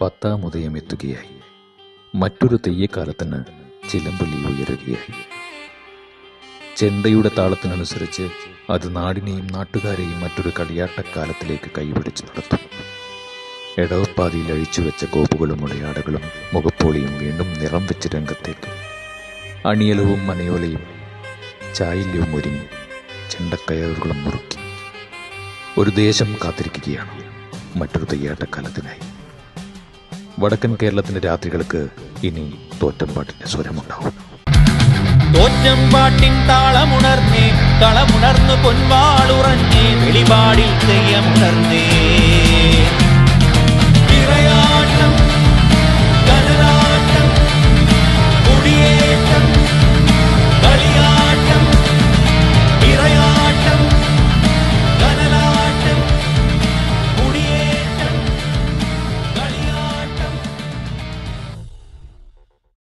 10-ാം ഉദയം എത്തുകയായി. മറ്റൊരു തെയ്യക്കാലത്തിന് ചിലമ്പൊലി ഉയരുകയായി. ചെണ്ടയുടെ താളത്തിനനുസരിച്ച് അത് നാടിനെയും നാട്ടുകാരെയും മറ്റൊരു കളിയാട്ടക്കാലത്തിലേക്ക് കൈപിടിച്ച് നടത്തും. എടവപ്പാതിയിൽ അഴിച്ചുവെച്ച കോപ്പുകളും ഉടയാടകളും മുഖപ്പോളിയും വീണ്ടും നിറം വെച്ച് രംഗത്തേക്ക്. അണിയലവും മനയോലയും ചായില്യവും ഒരുങ്ങി, ചെണ്ടക്കയറുകളും മുറുക്കി ഒരു ദേശം കാത്തിരിക്കുകയാണ് മറ്റൊരു തെയ്യാട്ടക്കാലത്തിനായി. വടക്കൻ കേരളത്തിന്റെ രാത്രികൾക്ക് ഇനി തോറ്റംപാട്ടിന്റെ സ്വരമുണ്ടാവും. തോറ്റംപാട്ടിൻ താളമുണർന്നേ, കളമുണർന്നു പൊൻവാളുറഞ്ഞേ, വെളിപാടിൽ തെയ്യമുണർന്നേ.